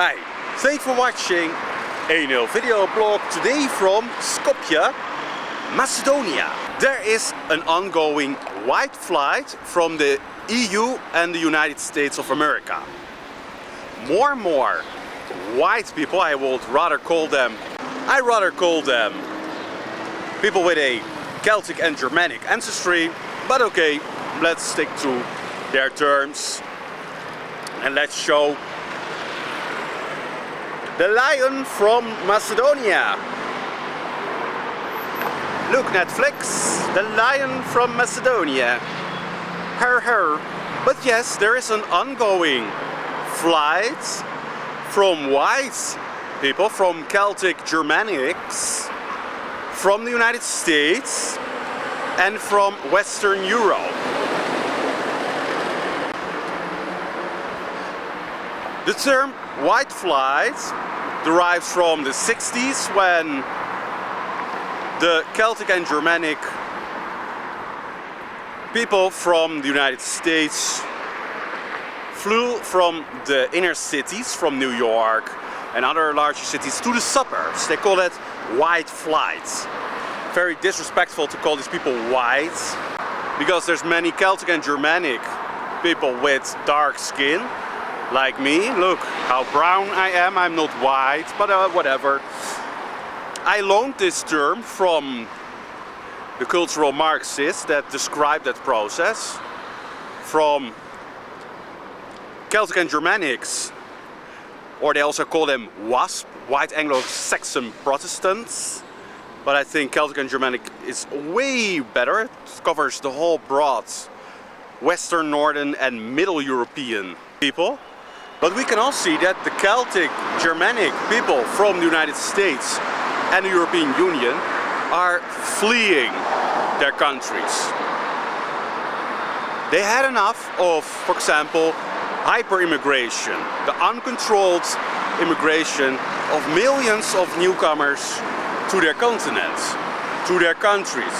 Hi, thanks for watching a new video blog today from Skopje, Macedonia. There is an ongoing white flight from the EU and the United States of America. More and more white people, I rather call them people with a Celtic and Germanic ancestry, but okay, let's stick to their terms and let's show the lion from Macedonia. Look, Netflix, the lion from Macedonia. Her, her. But yes, there is an ongoing flight from white people, from Celtic-Germanics, from the United States and from Western Europe. The term white flight derives from the 60s when the Celtic and Germanic people from the United States flew from the inner cities, from New York and other larger cities, to the suburbs. They call it white flight. Very disrespectful to call these people white, because there's many Celtic and Germanic people with dark skin, like me. Look how brown I am. I'm not white, but whatever. I loaned this term from the cultural Marxists that describe that process, from Celtic and Germanics, or they also call them WASP, White Anglo-Saxon Protestants. But I think Celtic and Germanic is way better. It covers the whole broad Western, Northern and Middle European people. But we can all see that the Celtic Germanic people from the United States and the European Union are fleeing their countries. They had enough of, for example, hyper-immigration, the uncontrolled immigration of millions of newcomers to their continents, to their countries.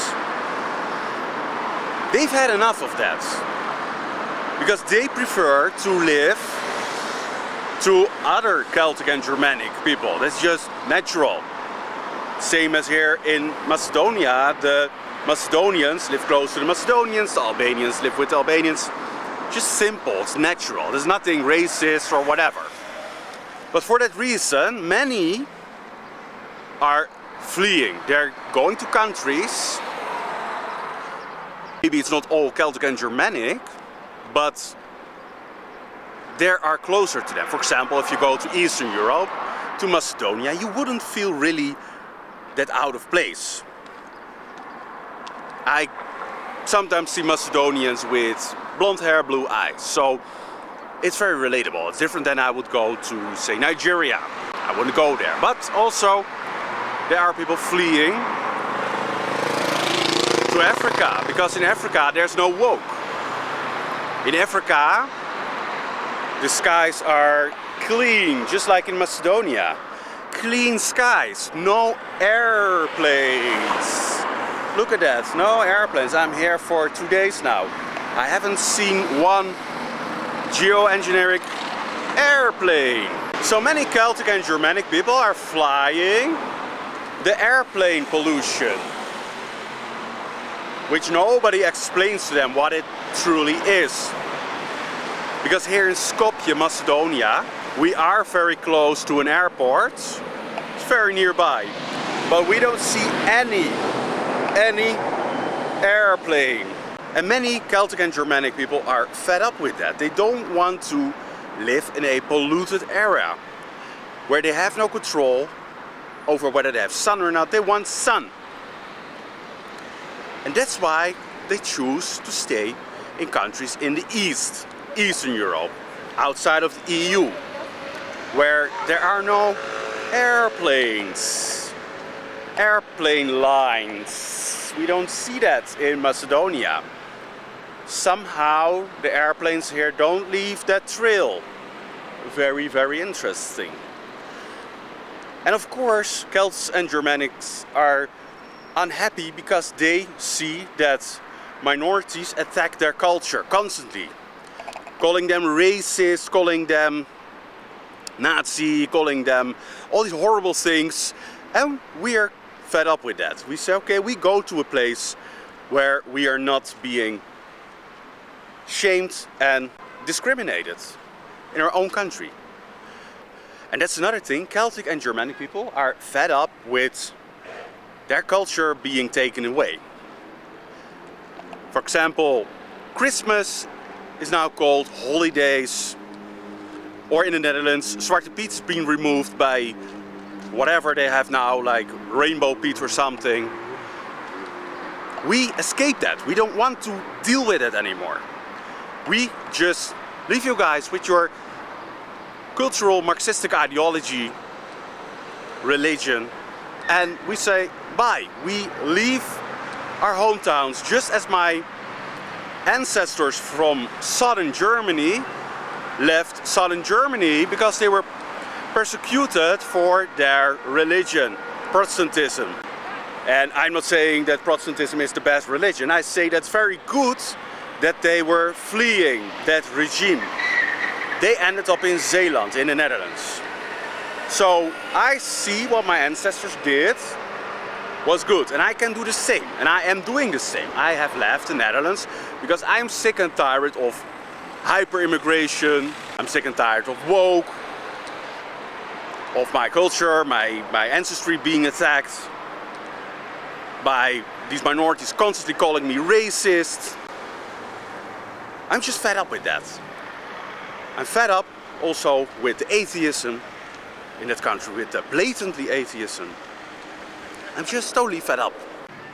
They've had enough of that, because they prefer to live to other Celtic and Germanic people. That's just natural. Same as here in Macedonia, the Macedonians live close to the Macedonians, the Albanians live with the Albanians. Just simple, it's natural, there's nothing racist or whatever. But for that reason, many are fleeing. They're going to countries, maybe it's not all Celtic and Germanic, but they are closer to them. For example, if you go to Eastern Europe, to Macedonia, you wouldn't feel really that out of place. I sometimes see Macedonians with blonde hair, blue eyes, so it's very relatable. It's different than I would go to, say, Nigeria. I wouldn't go there. But also, there are people fleeing to Africa, because in Africa there's no woke. In Africa, the skies are clean, just like in Macedonia. Clean skies, no airplanes. Look at that, no airplanes. I'm here for 2 days now. I haven't seen one geoengineering airplane. So many Celtic and Germanic people are flying the airplane pollution, which nobody explains to them what it truly is. Because here in Skopje, Macedonia, we are very close to an airport. It's very nearby. But we don't see any airplane. And many Celtic and Germanic people are fed up with that. They don't want to live in a polluted area where they have no control over whether they have sun or not. They want sun. And that's why they choose to stay in countries in the east, Eastern Europe, outside of the EU, where there are no airplanes, airplane lines. We don't see that in Macedonia. Somehow the airplanes here don't leave that trail. Very, very interesting. And of course, Celts and Germanics are unhappy because they see that minorities attack their culture constantly, calling them racist, calling them Nazi, calling them all these horrible things, and we are fed up with that. We say, okay, we go to a place where we are not being shamed and discriminated in our own country. And that's another thing, Celtic and Germanic people are fed up with their culture being taken away. For example, Christmas is now called holidays, or in the Netherlands, Zwarte Piet is being removed by whatever they have now, like Rainbow Piet or something. We escape that. We don't want to deal with it anymore. We just leave you guys with your cultural Marxistic ideology, religion, and we say bye. We leave our hometowns, just as my ancestors from southern Germany left southern Germany because they were persecuted for their religion, Protestantism. And I'm not saying that Protestantism is the best religion. I say that's very good that they were fleeing that regime. They ended up in Zeeland, in the Netherlands. So I see what my ancestors did was good, and I can do the same, and I am doing the same. I have left the Netherlands because I'm sick and tired of hyper-immigration. I'm sick and tired of woke, of my culture, my ancestry being attacked by these minorities constantly calling me racist. I'm just fed up with that. I'm fed up also with the atheism in that country, with the blatantly atheism. I'm just totally fed up.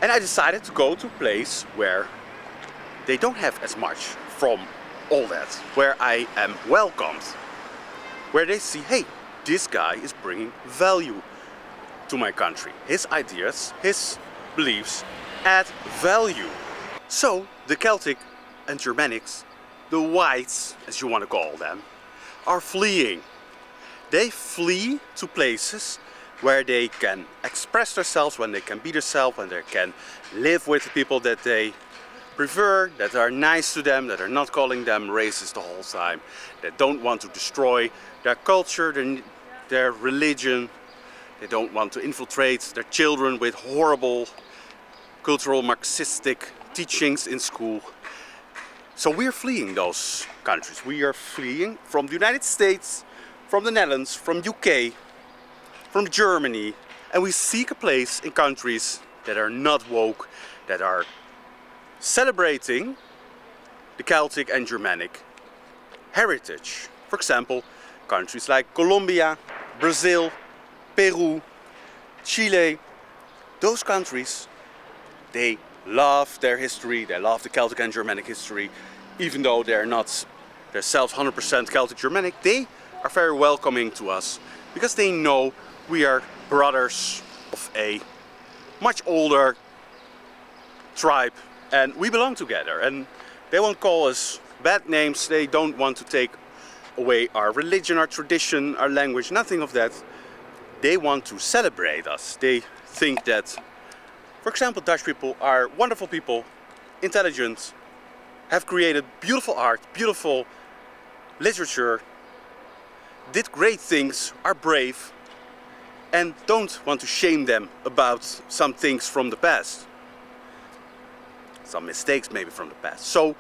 And I decided to go to a place where they don't have as much from all that, where I am welcomed, where they see, hey, this guy is bringing value to my country. His ideas, his beliefs add value. So the Celtic and Germanics, the whites, as you want to call them, are fleeing. They flee to places where they can express themselves, when they can be themselves, when they can live with the people that they prefer, that are nice to them, that are not calling them racist the whole time, that don't want to destroy their culture, their religion. They don't want to infiltrate their children with horrible cultural Marxistic teachings in school. So we're fleeing those countries. We are fleeing from the United States, from the Netherlands, from UK, from Germany, and we seek a place in countries that are not woke, that are celebrating the Celtic and Germanic heritage. For example, countries like Colombia, Brazil, Peru, Chile. Those countries, they love their history, they love the Celtic and Germanic history, even though they're not themselves 100% Celtic Germanic. They are very welcoming to us because they know we are brothers of a much older tribe and we belong together, and they won't call us bad names. They don't want to take away our religion, our tradition, our language, nothing of that. They want to celebrate us. They think that, for example, Dutch people are wonderful people, intelligent, have created beautiful art, beautiful literature, did great things, are brave, and don't want to shame them about some things from the past. Some mistakes maybe from the past. So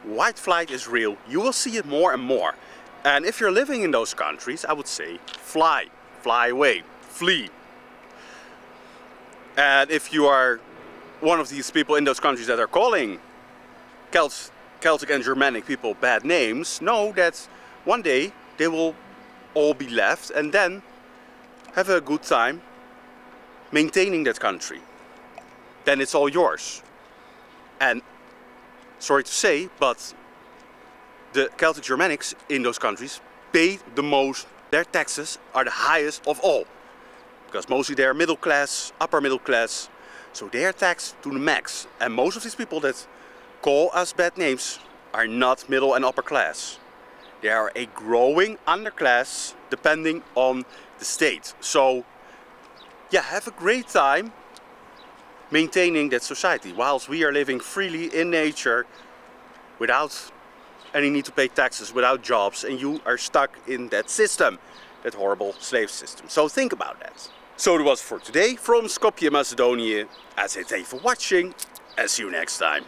white flight is real. You will see it more and more. And if you're living in those countries, I would say fly away, flee. And if you are one of these people in those countries that are calling Celtic and Germanic people bad names, know that one day they will all be left and then have a good time maintaining that country. Then it's all yours. And sorry to say, but the Celtic Germanics in those countries pay the most. Their taxes are the highest of all. Because mostly they're middle class, upper middle class. So they are taxed to the max. And most of these people that call us bad names are not middle and upper class. They are a growing underclass depending on the state. So yeah, have a great time maintaining that society whilst we are living freely in nature without any need to pay taxes, without jobs, and you are stuck in that system. that horrible slave system. So think about that. So that was for today from Skopje, Macedonia. I say thank you for watching and see you next time.